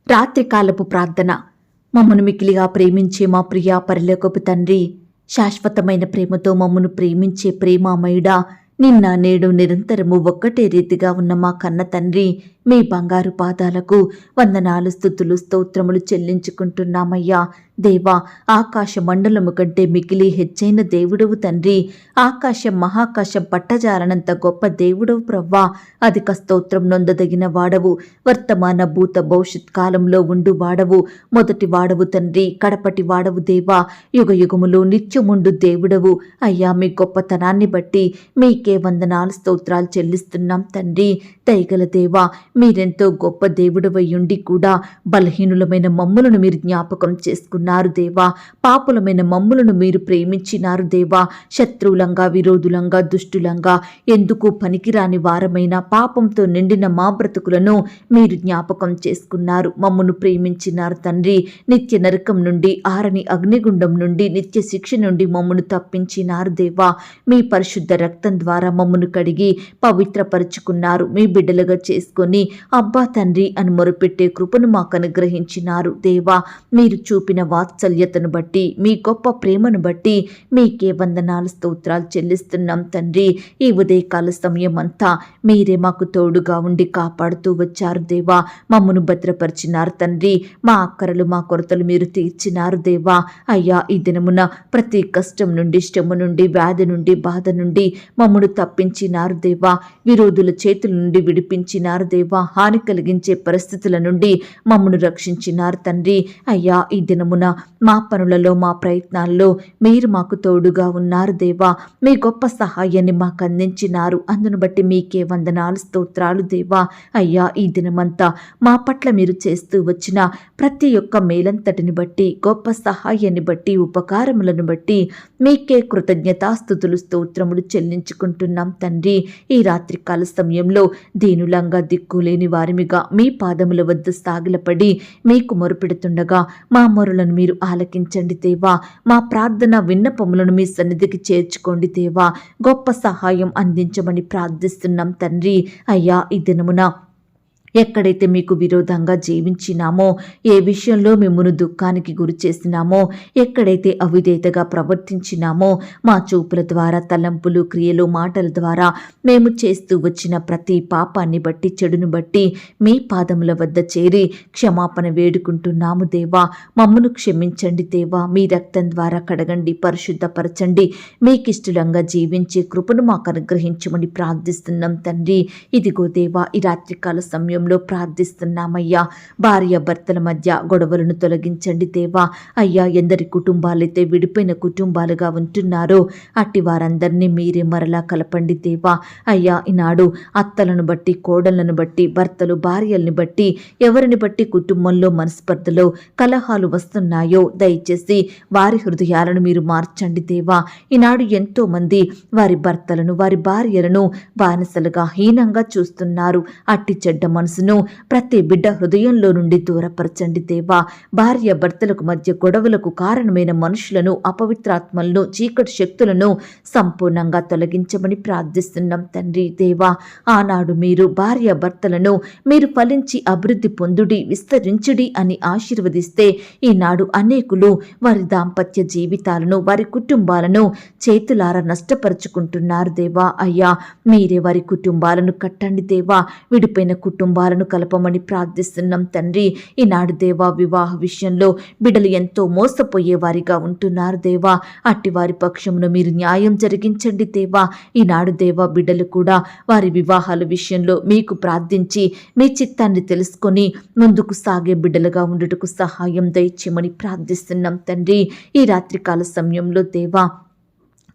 రాత్రికాలపు ప్రార్థన. మమ్మను మిక్కిలిగా ప్రేమించే మా ప్రియ పరలోకపు తండ్రి, శాశ్వతమైన ప్రేమతో మమ్మను ప్రేమించే ప్రేమామయుడా, నిన్న నేడు నిరంతరము ఒక్కటే రీతిగా ఉన్న మా కన్న తండ్రి, మీ బంగారు పాదాలకు వందనాలు, స్తుతులు, స్తోత్రములు చెల్లించుకుంటున్నామయ్యా. దేవా, ఆకాశ మండలము కంటే మిగిలి హెచ్చైన దేవుడవు తండ్రి, ఆకాశం మహాకాశం పట్టజాలనంత గొప్ప దేవుడవు ప్రవ్వా. అధిక స్తోత్రం నొందదగిన వాడవు, వర్తమాన భూత భవిష్యత్ కాలంలో ఉండు వాడవు, మొదటి వాడవు తండ్రి, కడపటి వాడవు దేవా, యుగ యుగములు నిత్యముండు దేవుడవు అయ్యా. మీ గొప్పతనాన్ని బట్టి మీకే వందనాలు, స్తోత్రాలు చెల్లిస్తున్నాం తండ్రి. దయగల దేవా, మీరెంతో గొప్ప దేవుడవయ్యుండి కూడా బలహీనులమైన మమ్ములను మీరు జ్ఞాపకం చేసుకున్నారు దేవా. పాపులమైన మమ్ములను మీరు ప్రేమించినారు దేవా. శత్రువులంగా, విరోధులంగా, దుష్టులంగా, ఎందుకు పనికిరాని వారమైన పాపంతో నిండిన మా బ్రతుకులను మీరు జ్ఞాపకం చేసుకున్నారు. మమ్మను ప్రేమించినారు తండ్రి. నిత్య నరకం నుండి, ఆరని అగ్నిగుండం నుండి, నిత్య శిక్ష నుండి మమ్మను తప్పించినారు దేవా. మీ పరిశుద్ధ రక్తం ద్వారా మమ్మను కడిగి పవిత్రపరుచుకున్నారు. మీ బిడ్డలుగా చేసుకొని అబ్బా తండ్రి అని మొరుపెట్టే కృపను మాకు అనుగ్రహించినారు దేవా. మీరు చూపిన వాత్సల్యతను బట్టి, మీ గొప్ప ప్రేమను బట్టి మీకే వందనాలు, స్తోత్రాలు చెల్లిస్తున్నాం తండ్రి. ఈ ఉదయకాల సమయం అంతా మీరే మాకు తోడుగా ఉండి కాపాడుతూ వచ్చారు దేవా. మమ్మను భద్రపరిచినారు తండ్రి. మా అక్కరలు, మా కొరతలు మీరు తీర్చినారు దేవా. అయ్యా, ఈ దినమున ప్రతి కష్టం నుండి, శ్రమ నుండి, వ్యాధి నుండి, బాధ నుండి మమ్మను తప్పించినారు దేవా. విరోధుల చేతుల నుండి విడిపించినారు దేవా. హాని కలిగించే పరిస్థితుల నుండి మమ్మను రక్షించినారు తండ్రి. అయ్యా, ఈ దినమున మా పనులలో, మా ప్రయత్నాల్లో మీరు మాకు తోడుగా ఉన్నారు దేవా. మీ గొప్ప సహాయాన్ని మాకు అందించినారు. అందును బట్టి మీకే వందనాలు, స్తోత్రాలు దేవా. అయ్యా, ఈ దినమంతా మా పట్ల మీరు చేస్తూ వచ్చిన ప్రతి ఒక్క మేలంతటిని బట్టి, గొప్ప సహాయాన్ని బట్టి, ఉపకారములను బట్టి మీకే కృతజ్ఞతాస్తుతులు, స్తోత్రములు చెల్లించుకుంటున్నాం తండ్రి. ఈ రాత్రికాల సమయంలో దీనులంగా, దిక్కులేని వారిమిగా మీ పాదముల వద్ద సాగిలపడి మీకు మొరుపెడుతుండగా మా మొరులను మీరు ఆలకించండి దేవా. మా ప్రార్థన విన్నపములను మీ సన్నిధికి చేర్చుకోండి దేవా. గొప్ప సహాయం అందించమని ప్రార్థిస్తున్నాం తండ్రి. అయ్యా, ఈ దినమున ఎక్కడైతే మీకు విరోధంగా జీవించినామో, ఏ విషయంలో మిమ్మును దుఃఖానికి గురి చేసినామో, ఎక్కడైతే అవిధేయతగా ప్రవర్తించినామో, మా చూపుల ద్వారా, తలంపులు, క్రియలు, మాటల ద్వారా మేము చేస్తూ వచ్చిన ప్రతి పాపాన్ని బట్టి, చెడును బట్టి మీ పాదముల వద్ద చేరి క్షమాపణ వేడుకుంటున్నాము దేవా. మమ్మను క్షమించండి దేవా. మీ రక్తం ద్వారా కడగండి, పరిశుద్ధపరచండి. మీకిష్టంగా జీవించే కృపను మాకు అనుగ్రహించమని ప్రార్థిస్తున్నాం తండ్రి. ఇదిగో దేవా, ఈ రాత్రికాల సమయం ప్రార్థిస్తున్నామయ్యా. భార్య భర్తల మధ్య గొడవలను తొలగించండి దేవా. అయ్యా, ఎందరి కుటుంబాలైతే విడిపోయిన కుటుంబాలుగా ఉంటున్నారో అట్టి వారందరినీ మీరే మరలా కలపండి దేవా. అయ్యా, ఈనాడు అత్తలను బట్టి, కోడళ్లను బట్టి, భర్తలు భార్యల్ని బట్టి, ఎవరిని బట్టి కుటుంబంలో మనస్పర్ధలో కలహాలు వస్తున్నాయో దయచేసి వారి హృదయాలను మీరు మార్చండి దేవా. ఈనాడు ఎంతో మంది వారి భర్తలను, వారి భార్యలను బానిసలుగా, హీనంగా చూస్తున్నారు. అట్టి చెడ్డ మనసును ప్రతి బిడ్డ హృదయంలో నుండి దూరపరచండి దేవా. భార్య భర్తలకు మధ్య గొడవలకు కారణమైన మనుషులను, అపవిత్రాత్మలను, చీకటి శక్తులను సంపూర్ణంగా తొలగించమని ప్రార్థిస్తున్నాం తండ్రి దేవా. ఆనాడు మీరు భార్య భర్తలను మీరు ఫలించి అభివృద్ధి పొందుడి, విస్తరించుడి అని ఆశీర్వదిస్తే ఈనాడు అనేకులు వారి దాంపత్య జీవితాలను, వారి కుటుంబాలను చేతులారా నష్టపరుచుకుంటున్నారు దేవా. అయ్యా, మీరే వారి కుటుంబాలను కట్టండి దేవా. విడిపోయిన కుటుంబాలను కలపమని ప్రార్థిస్తున్నాం తండ్రి. ఈనాడు దేవా, వివాహ విషయంలో బిడ్డలు ఎంతో మోసపోయే వారిగా ఉంటున్నారు దేవా. అట్టి వారి పక్షమును మీరు న్యాయం జరిగించండి దేవా. ఈనాడు దేవా, బిడ్డలు కూడా వారి వివాహాల విషయంలో మీకు ప్రార్థించి మీ చిత్తాన్ని తెలుసుకొని ముందుకు సాగే బిడ్డలుగా ఉండుటకు సహాయం దయచేయమని ప్రార్థిస్తున్నాం తండ్రి. ఈ రాత్రికాల సమయంలో దేవా,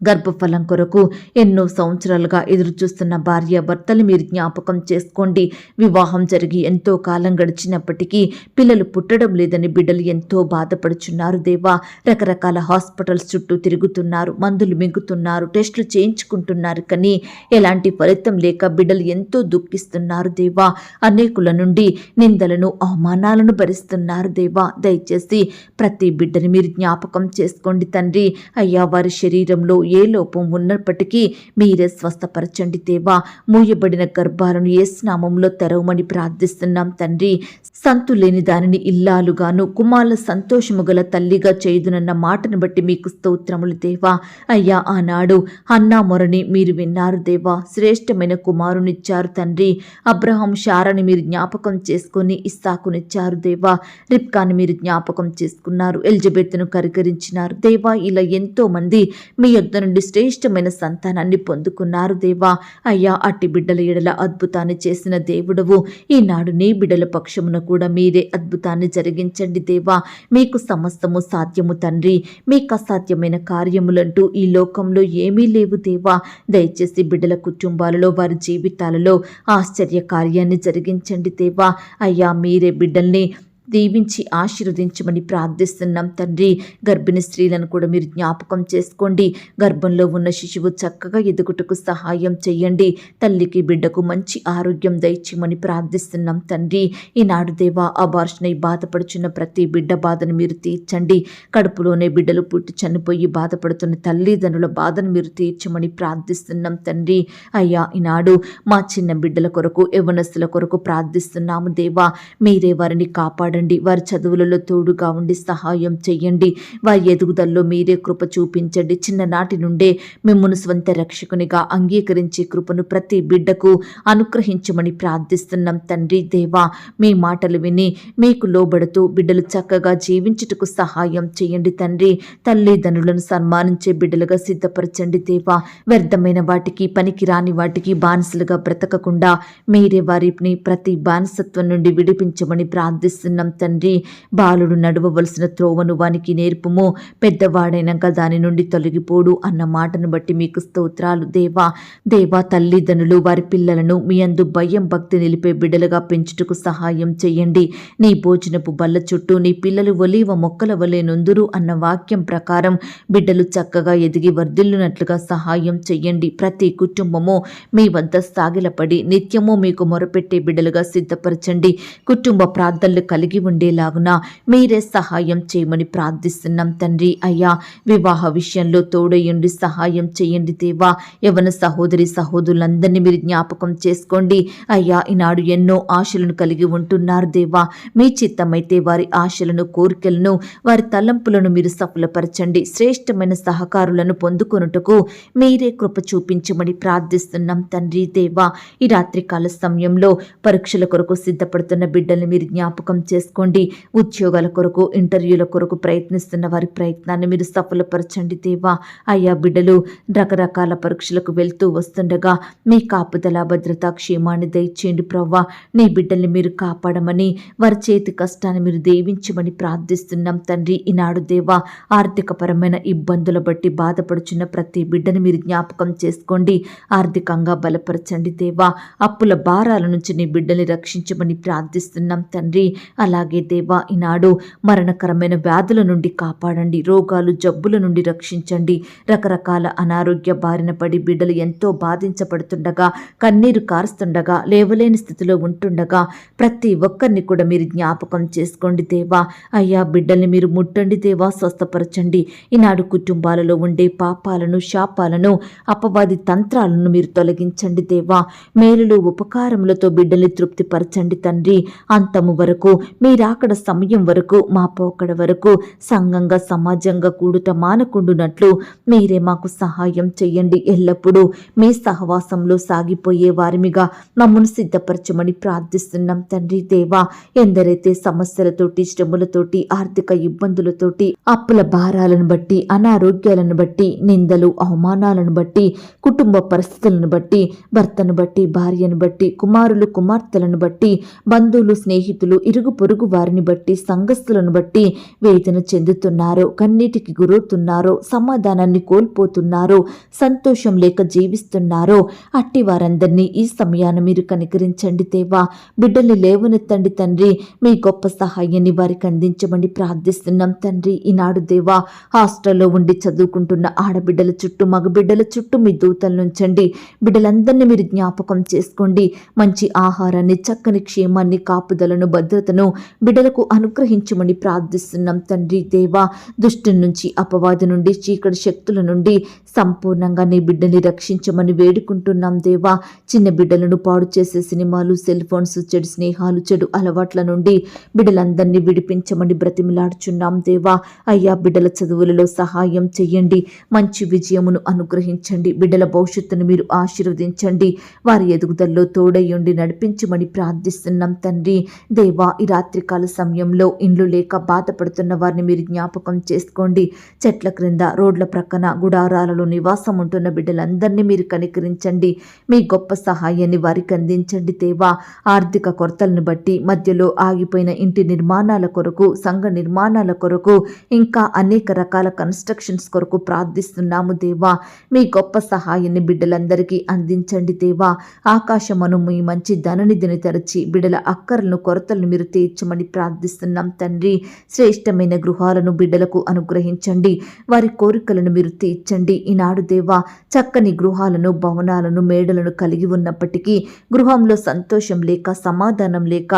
గర్భఫలం కొరకు ఎన్నో సంవత్సరాలుగా ఎదురుచూస్తున్న భార్య భర్తలు మీరు జ్ఞాపకం చేసుకోండి. వివాహం జరిగి ఎంతో కాలం గడిచినప్పటికీ పిల్లలు పుట్టడం లేదని బిడ్డలు ఎంతో బాధపడుచున్నారు దేవా. రకరకాల హాస్పిటల్స్ చుట్టూ తిరుగుతున్నారు, మందులు మింగుతున్నారు, టెస్టులు చేయించుకుంటున్నారు, కానీ ఎలాంటి ఫలితం లేక బిడ్డలు ఎంతో దుఃఖిస్తున్నారు దేవా. అనేకుల నుండి నిందలను, అవమానాలను భరిస్తున్నారు దేవా. దయచేసి ప్రతి బిడ్డని మీరు జ్ఞాపకం చేసుకోండి తండ్రి. అయ్యా, వారి శరీరంలో ఏ లోపం ఉన్నప్పటికీ మీరే స్వస్థపరచండి దేవా. మూయబడిన గర్భాలను యేసు నామములో తెరవమని ప్రార్థిస్తున్నాం తండ్రి. సంతులేని దానిని ఇల్లాలుగాను కుమారుల సంతోషము గల తల్లిగా చేయుదునన్న మాటను బట్టి మీకు స్తోత్రములు దేవా. అయ్యా, ఆనాడు హన్నా మొరని మీరు విన్నారు దేవా. శ్రేష్టమైన కుమారునిచ్చారు తండ్రి. అబ్రహాం శారాని మీరు జ్ఞాపకం చేసుకొని ఇస్సాకునిచ్చారు దేవా. రిబ్కాని మీరు జ్ఞాపకం చేసుకున్నారు. ఎలిజబెత్తును కరికరించినారు దేవా. ఇలా ఎంతో మంది మీ యొద్ద నుండి శ్రేష్టమైన సంతానాన్ని పొందుకున్నారు దేవా. అయ్యా, అట్టి బిడ్డల ఎడల అద్భుతాన్ని చేసిన దేవుడవు. ఈనాడు నీ బిడ్డల పక్షమున కూడా మీరే అద్భుతాన్ని జరిగించండి దేవా. మీకు సమస్తము సాధ్యము తండ్రి. మీకు అసాధ్యమైన కార్యములంటూ ఈ లోకంలో ఏమీ లేవు దేవా. దయచేసి బిడ్డల కుటుంబాలలో వారి జీవితాలలో ఆశ్చర్య కార్యాన్ని జరిగించండి దేవా. అయ్యా, మీరే బిడ్డల్ని దీవించి ఆశీర్వదించమని ప్రార్థిస్తున్నాం తండ్రి. గర్భిణీ స్త్రీలను కూడా మీరు జ్ఞాపకం చేసుకోండి. గర్భంలో ఉన్న శిశువు చక్కగా ఎదుగుటకు సహాయం చేయండి. తల్లికి బిడ్డకు మంచి ఆరోగ్యం దయచేయమని ప్రార్థిస్తున్నాం తండ్రి. ఈనాడు దేవా, అబార్షణ బాధపడుచున్న ప్రతి బిడ్డ బాధను మీరు తీర్చండి. కడుపులోనే బిడ్డలు పుట్టి చనిపోయి బాధపడుతున్న తల్లిదండ్రుల బాధను మీరు తీర్చమని ప్రార్థిస్తున్నాం తండ్రి. అయ్యా, ఈనాడు మా చిన్న బిడ్డల కొరకు యవ్వనస్తుల కొరకు ప్రార్థిస్తున్నాము దేవా. మీరే వారిని కాపాడండి. వారి చదువులలో తోడుగా ఉండి సహాయం చేయండి. వారి ఎదుగుదలలో మీరే కృప చూపించండి. చిన్ననాటి నుండే మిమ్మును స్వంత రక్షకునిగా అంగీకరించే కృపను ప్రతి బిడ్డకు అనుగ్రహించమని ప్రార్థిస్తున్నాం తండ్రి దేవా. మీ మాటలు విని మీకు లోబడుతూ బిడ్డలు చక్కగా జీవించుటకు సహాయం చేయండి తండ్రి. తల్లిదండ్రులను సన్మానించే బిడ్డలుగా సిద్ధపరచండి దేవా. వ్యర్థమైన వాటికి, పనికిరాని వాటికి బానిసలుగా బ్రతకకుండా మీరే వారిని ప్రతి బానిసత్వం నుండి విడిపించమని ప్రార్థిస్తున్నాం తండ్రి. బాలుడు నడవవలసిన త్రోవను వానికి నేర్పుము, పెద్దవాడైనాక దాని నుండి తొలగిపోడు అన్న మాటను బట్టి మీకు స్తోత్రాలు దేవా. దేవా, తల్లిదండ్రులు వారి పిల్లలను మీ యందు భయం భక్తి నిలిపే బిడ్డలుగా పెంచుటకు సహాయం చేయండి. నీ భోజనపు బల్ల చుట్టూ నీ పిల్లలు ఒలీవ మొక్కల వలె నొందురు అన్న వాక్యం ప్రకారం బిడ్డలు చక్కగా ఎదిగి వర్ధిల్లునట్లుగా సహాయం చేయండి. ప్రతి కుటుంబము మీ వద్ద సాగిలపడి నిత్యము మీకు మొరపెట్టే బిడ్డలుగా సిద్ధపరచండి. కుటుంబ ప్రార్థనలు కలిగి ఉండేలాగున మీరే సహాయం చేయమని ప్రార్థిస్తున్నాం తండ్రి. అయ్యా, వివాహ విషయంలో తోడయుండి సహాయం చేయండి దేవా. యవ్వన సహోదరి సహోదరులందరినీ మీరు జ్ఞాపకం చేసుకోండి. అయ్యా, ఈనాడు ఎన్నో ఆశలను కలిగి ఉంటున్నారు దేవా. మీ చిత్తమైతే వారి ఆశలను, కోరికలను, వారి తలంపులను మీరు సఫలపరచండి. శ్రేష్టమైన సహకారులను పొందుకొనుటకు మీరే కృప చూపించమని ప్రార్థిస్తున్నాం తండ్రి దేవా. ఈ రాత్రికాల సమయంలో పరీక్షల కొరకు సిద్ధపడుతున్న బిడ్డల్ని మీరు జ్ఞాపకం చేసుకోండి. ఉద్యోగాల కొరకు, ఇంటర్వ్యూల కొరకు ప్రయత్నిస్తున్న వారి ప్రయత్నాన్ని మీరు సఫలపరచండి దేవా. అయ్యా, బిడ్డలు రకరకాల పరీక్షలకు వెళ్తూ వస్తుండగా మీ కాపుదల, భద్రత, క్షేమాన్ని దయచేయండి ప్రవ్వా. నీ బిడ్డల్ని మీరు కాపాడమని, వారి చేతి కష్టాన్ని మీరు దీవించమని ప్రార్థిస్తున్నాం తండ్రి. ఈనాడు దేవా, ఆర్థికపరమైన ఇబ్బందుల బట్టి బాధపడుచున్న ప్రతి బిడ్డని మీరు జ్ఞాపకం చేసుకోండి. ఆర్థికంగా బలపరచండి దేవా. అప్పుల భారాల నుంచి నీ బిడ్డల్ని రక్షించమని ప్రార్థిస్తున్నాం తండ్రి. అలాగే దేవా, ఈనాడు మరణకరమైన వ్యాధుల నుండి కాపాడండి. రోగాలు, జబ్బుల నుండి రక్షించండి. రకరకాల అనారోగ్య బారిన పడి బిడ్డలు ఎంతో బాధించబడుతుండగా, కన్నీరు కారుస్తుండగా, లేవలేని స్థితిలో ఉంటుండగా ప్రతి ఒక్కరిని కూడా మీరు జ్ఞాపకం చేసుకోండి దేవా. అయ్యా, బిడ్డల్ని మీరు ముట్టండి దేవా, స్వస్థపరచండి. ఈనాడు కుటుంబాలలో ఉండే పాపాలను, శాపాలను, అపవాది తంత్రాలను మీరు తొలగించండి దేవా. మేలులు, ఉపకారములతో బిడ్డల్ని తృప్తిపరచండి తండ్రి. అంతము వరకు, మీరాకడ సమయం వరకు, మా పోకడ వరకు సంఘంగా, సమాజంగా కూడుట మానకుండునట్లు మీరే మాకు సహాయం చెయ్యండి. ఎల్లప్పుడూ మీ సహవాసంలో సాగిపోయే వారిమిగా మమ్మను సిద్ధపరచమని ప్రార్థిస్తున్నాం తండ్రి దేవా. ఎందరైతే సమస్యలతోటి, శ్రమలతోటి, ఆర్థిక ఇబ్బందులతోటి, అప్పుల భారాలను బట్టి, అనారోగ్యాలను బట్టి, నిందలు, అవమానాలను బట్టి, కుటుంబ పరిస్థితులను బట్టి, భర్తను బట్టి, భార్యను బట్టి, కుమారులు, కుమార్తెలను బట్టి, బంధువులు, స్నేహితులు, ఇరుగు పొరుగు వారిని బట్టి, సంఘస్థులను బట్టి వేదన చెందుతున్నారో, కన్నీటికి గురవుతున్నారో, సమాధానాన్ని కోల్పోతున్నారో, సంతోషం లేక జీవిస్తున్నారో అట్టి వారందరినీ ఈ సమయాన్ని మీరు కనికరించండి దేవా. బిడ్డల్ని లేవనెత్తండి తండ్రి. మీ గొప్ప సహాయాన్ని వారికి అందించమని ప్రార్థిస్తున్నాం తండ్రి. ఈనాడు దేవా, హాస్టల్లో ఉండి చదువుకుంటున్న ఆడబిడ్డల చుట్టూ, మగబిడ్డల చుట్టూ మీ దూతలు నుంచండి. బిడ్డలందరినీ మీరు జ్ఞాపకం చేసుకోండి. మంచి ఆహారాన్ని, చక్కని క్షేమాన్ని, కాపుదలను, భద్రతను బిడ్డలకు అనుగ్రహించమని ప్రార్థిస్తున్నాం తండ్రి దేవా. దుష్టుని నుంచి, అపవాది నుండి, చీకటి శక్తుల నుండి సంపూర్ణంగా నీ బిడ్డని రక్షించమని వేడుకుంటున్నాం దేవా. చిన్న బిడ్డలను పాడు చేసే సినిమాలు, సెల్ ఫోన్స్, చెడు స్నేహాలు, చెడు అలవాట్ల నుండి బిడ్డలందరినీ విడిపించమని బ్రతిమిలాడుచున్నాం దేవా. అయ్యా, బిడ్డల చదువులలో సహాయం చెయ్యండి, మంచి విజయమును అనుగ్రహించండి, బిడ్డల భవిష్యత్తును మీరు ఆశీర్వదించండి, వారి ఎదుగుదలలో తోడయ్యుండి నడిపించమని ప్రార్థిస్తున్నాం తండ్రి దేవా. ఈ రాత్రికాల సమయంలో ఇండ్లు లేక బాధపడుతున్న వారిని మీరు జ్ఞాపకం చేసుకోండి. చెట్ల క్రింద, రోడ్ల ప్రక్కన, గుడారాలలో నివాసం ఉంటున్న బిడ్డలందరినీ మీరు కనికరించండి. మీ గొప్ప సహాయాన్ని వారికి అందించండి దేవా. ఆర్థిక కొరతలను బట్టి మధ్యలో ఆగిపోయిన ఇంటి నిర్మాణాల కొరకు, సంఘ నిర్మాణాల కొరకు, ఇంకా అనేక రకాల కన్స్ట్రక్షన్స్ కొరకు ప్రార్థిస్తున్నాము దేవా. మీ గొప్ప సహాయాన్ని బిడ్డలందరికీ అందించండి దేవా. ఆకాశమును మీ మంచి ధననిధిని తెరచి బిడ్డల అక్కర్లను, కొరతలను మీరు తీర్చమని ప్రార్థిస్తున్నాం తండ్రి. శ్రేష్టమైన గృహాలను బిడ్డలకు అనుగ్రహించండి, వారి కోరికలను మీరు తీర్చండి. ఈనాడు దేవా, చక్కని గృహాలను, భవనాలను, మేడలను కలిగి ఉన్నప్పటికీ గృహంలో సంతోషం లేక, సమాధానం లేక,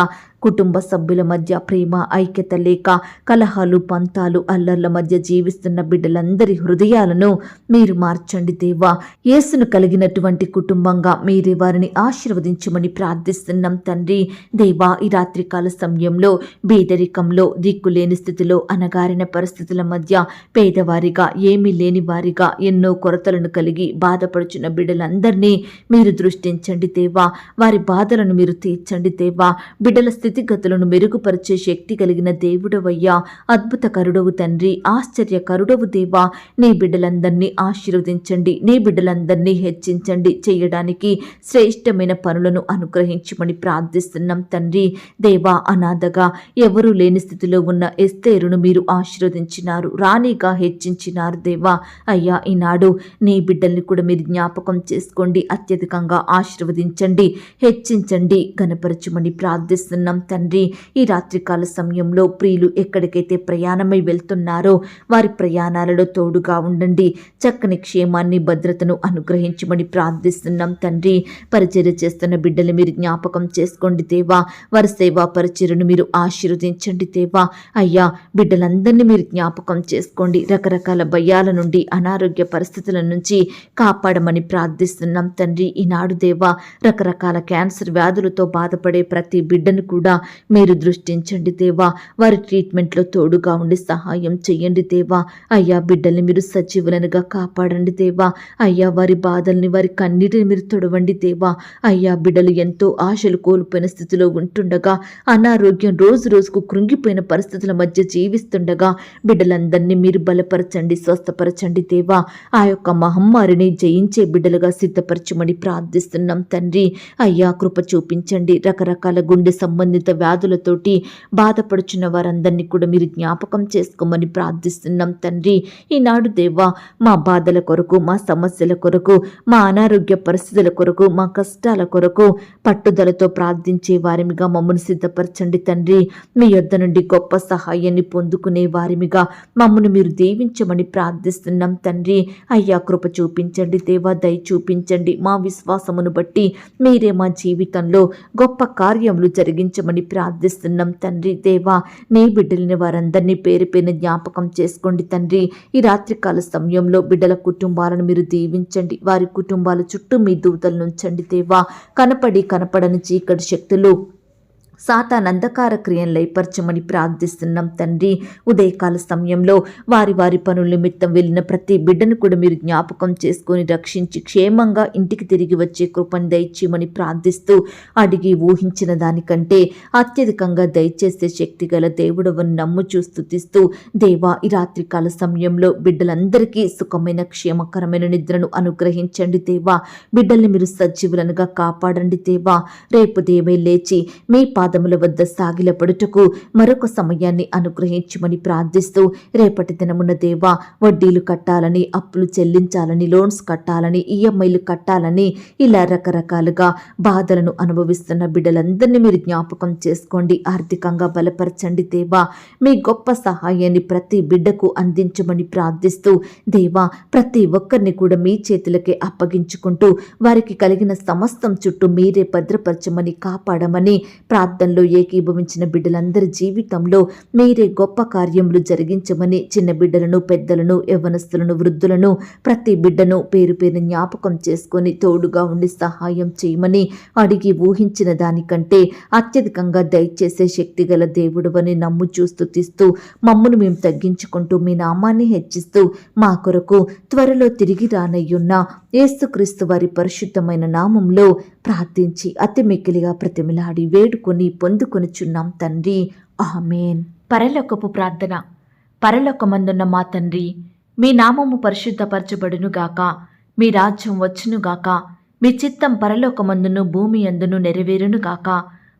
కుటుంబ సభ్యుల మధ్య ప్రేమ, ఐక్యత లేక, కలహాలు, పంతాలు, అల్లర్ల మధ్య జీవిస్తున్న బిడ్డలందరి హృదయాలను మీరు మార్చండి దేవా. యేసును కలిగినటువంటి కుటుంబంగా మీరే వారిని ఆశీర్వదించమని ప్రార్థిస్తున్నాం తండ్రి దేవా. ఈ రాత్రికాల సమయంలో బీదరికంలో, దిక్కులేని స్థితిలో, అణగారిన పరిస్థితుల మధ్య పేదవారిగా, ఏమీ లేని వారిగా, ఎన్నో కొరతలను కలిగి బాధపడుచున్న బిడ్డలందరినీ మీరు దృష్టించండి దేవా. వారి బాధలను మీరు తీర్చండి దేవా. బిడ్డల స్థితిగతులను మెరుగుపరిచే శక్తి కలిగిన దేవుడవయ్యా, అద్భుతకరుడవు తండ్రి, ఆశ్చర్యకరుడవు దేవా. నీ బిడ్డలందరినీ ఆశీర్వదించండి, నీ బిడ్డలందరినీ హెచ్చించండి, చేయడానికి శ్రేష్టమైన పనులను అనుగ్రహించమని ప్రార్థిస్తున్నాం తండ్రి దేవా. అనాథగా, ఎవరూ లేని స్థితిలో ఉన్న ఎస్తేరును మీరు ఆశీర్వదించినారు, రాణిగా హెచ్చించినారు దేవా. అయ్యా, ఈనాడు నీ బిడ్డల్ని కూడా మీరు జ్ఞాపకం చేసుకోండి, అత్యధికంగా ఆశీర్వదించండి, హెచ్చించండి, గణపరచమని ప్రార్థిస్తున్నాం తండ్రి. ఈ రాత్రికాల సమయంలో ప్రియులు ఎక్కడికైతే ప్రయాణమై వెళ్తున్నారో వారి ప్రయాణాలలో తోడుగా ఉండండి, చక్కని క్షేమాన్ని, భద్రతను అనుగ్రహించమని ప్రార్థిస్తున్నాం తండ్రి. పరిచర్య చేస్తున్న బిడ్డలు మీరు జ్ఞాపకం చేసుకోండి దేవా. వారి సేవా పరిచర్యను మీరు ఆశీర్వదించండి దేవా. అయ్యా, బిడ్డలందరినీ మీరు జ్ఞాపకం చేసుకోండి, రకరకాల భయాల నుండి, అనారోగ్య పరిస్థితుల నుంచి కాపాడమని ప్రార్థిస్తున్నాం తండ్రి. ఈనాడు దేవా, రకరకాల క్యాన్సర్ వ్యాధులతో బాధపడే ప్రతి బిడ్డను కూడా మీరు దృష్టించండి దేవా. వారి ట్రీట్మెంట్లో తోడుగా ఉండి సహాయం చెయ్యండి దేవా. అయ్యా, బిడ్డల్ని మీరు సజీవులనుగా కాపాడండి దేవా. అయ్యా, వారి బాధల్ని, వారి కన్నీటిని మీరు తొడవండి దేవా. అయ్యా, బిడ్డలు ఎంతో ఆశలు కోల్పోయిన స్థితిలో ఉంటుండగా, అనారోగ్యం రోజు రోజుకు కృంగిపోయిన పరిస్థితుల మధ్య జీవిస్తుండగా బిడ్డలందరినీ మీరు బలపరచండి, స్వస్థపరచండి దేవా. ఆ యొక్క మహమ్మారిని జయించే బిడ్డలుగా సిద్ధపరచమని ప్రార్థిస్తున్నాం తండ్రి. అయ్యా, కృప చూపించండి. రకరకాల గుండె సంబంధిత వ్యాధులతోటి బాధపడుచున్న వారందరినీ కూడా మీరు జ్ఞాపకం చేసుకోమని ప్రార్థిస్తున్నాం తండ్రి. ఈనాడు దేవా, మా బాధల కొరకు, మా సమస్యల కొరకు, మా అనారోగ్య పరిస్థితుల కొరకు, మా కష్టాల కొరకు పట్టుదలతో ప్రార్థించే వారిమిగా మమ్మల్ని సిద్ధపరచండి తండ్రి. మీ యొద్ద నుండి గొప్ప సహాయాన్ని పొందుకునే వారిమిగా మమ్మల్ని మీరు దీవించమని ప్రార్థిస్తున్నాం తండ్రి. అయ్యా, కృప చూపించండి దేవా, దయ చూపించండి. మా విశ్వాసమును బట్టి మీరే మా జీవితంలో గొప్ప కార్యములు జరిగించమని ప్రార్థిస్తున్నాం తండ్రి దేవా. నీ బిడ్డలని వారందరినీ పేరు పేరున జ్ఞాపకం చేసుకోండి తండ్రి. ఈ రాత్రికాల సమయంలో బిడ్డల కుటుంబాలను మీరు దీవించండి, వారి కుటుంబాల చుట్టూ మీ దూతలను ఉంచండి దేవా. కనపడని చీకటి శక్తులు, సాతాన్ అంధకార క్రియను లయపరచమని ప్రార్థిస్తున్నాం తండ్రి. ఉదయకాల సమయంలో వారి వారి పనుల నిమిత్తం వెళ్ళిన ప్రతి బిడ్డను కూడా మీరు జ్ఞాపకం చేసుకొని రక్షించి క్షేమంగా ఇంటికి తిరిగి వచ్చే కృపను దయచేయమని ప్రార్థిస్తూ, అడిగి ఊహించిన దానికంటే అత్యధికంగా దయచేసే శక్తి గల దేవుడవని నమ్ముచూ స్తుతిస్తూ దేవా, ఈ రాత్రికాల సమయంలో బిడ్డలందరికీ సుఖమైన క్షేమకరమైన నిద్రను అనుగ్రహించండి దేవా. బిడ్డల్ని మీరు సజీవులనుగా కాపాడండి దేవా. రేపు దేవే లేచి మీ పాదముల వద్ద సాగిలపడుటకు మరొక సమయాన్ని అనుగ్రహించమని ప్రార్థిస్తూ, రేపటి దినమున దేవా, వడ్డీలు కట్టాలని, అప్పులు చెల్లించాలని, లోన్స్ కట్టాలని, ఈఎంఐలు కట్టాలని, ఇలా రకరకాలుగా బాధలను అనుభవిస్తున్న బిడ్డలందరినీ మీరు జ్ఞాపకం చేసుకోండి, ఆర్థికంగా బలపరచండి దేవా. మీ గొప్ప సహాయాన్ని ప్రతి బిడ్డకు అందించమని ప్రార్థిస్తూ దేవా, ప్రతి ఒక్కరిని కూడా మీ చేతులకే అప్పగించుకుంటూ వారికి కలిగిన సమస్తం చుట్టూ మీరే భద్రపరచమని, కాపాడమని ప్రార్థిస్తున్నాం ప్రార్థనలో ఏకీభవించిన బిడ్డలందరి జీవితంలో మీరే గొప్ప కార్యములు జరిగించమని, చిన్న బిడ్డలను, పెద్దలను, యవ్వనస్తులను, వృద్ధులను, ప్రతి బిడ్డను పేరు పేరు జ్ఞాపకం చేసుకొని తోడుగా ఉండి సహాయం చేయమని అడిగి ఊహించిన దానికంటే అత్యధికంగా దయచేసే శక్తిగల దేవుడవని నమ్ముచూ స్తుతిస్తూ మమ్మును మేము తగ్గించుకుంటూ మీ నామాన్ని హెచ్చిస్తూ మా కొరకు త్వరలో తిరిగి రానయ్యున్న యేసుక్రీస్తు వారి పరిశుద్ధమైన నామంలో ప్రార్థించి అతి మిక్కిలిగా ప్రతిమిలాడి వేడుకొని పొందుకొనుచున్నాం తండ్రి. ఆమేన్. పరలోకపు ప్రార్థన. పరలోకమందున్న మా తండ్రి, మీ నామము పరిశుద్ధపరచబడునుగాక, మీ రాజ్యం వచ్చునుగాక, మీ చిత్తం పరలోకమందును భూమి అందును నెరవేరునుగాక.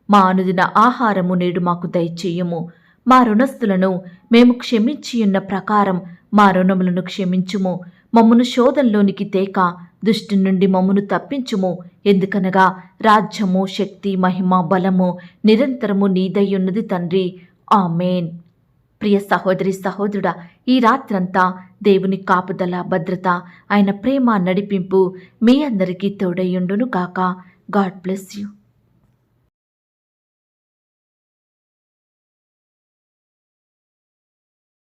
మా అనుదిన ఆహారము నేడు మాకు దయచేయము. మా రుణస్థులను మేము క్షమించియున్న ప్రకారం మా రుణములను క్షమించుము. మమ్మును శోధంలోనికి తేక దుష్టు నుండి మమ్మును తప్పించుము. ఎందుకనగా రాజ్యము, శక్తి, మహిమ, బలము నిరంతరము నీదయ్యున్నది తండ్రి. ఆమేన్. ప్రియ సహోదరి సహోదరుడా, ఈ రాత్రంతా దేవుని కాపుదల, భద్రత, ఆయన ప్రేమ, నడిపింపు మీ అందరికీ తోడయ్యుండును గాక. God bless you.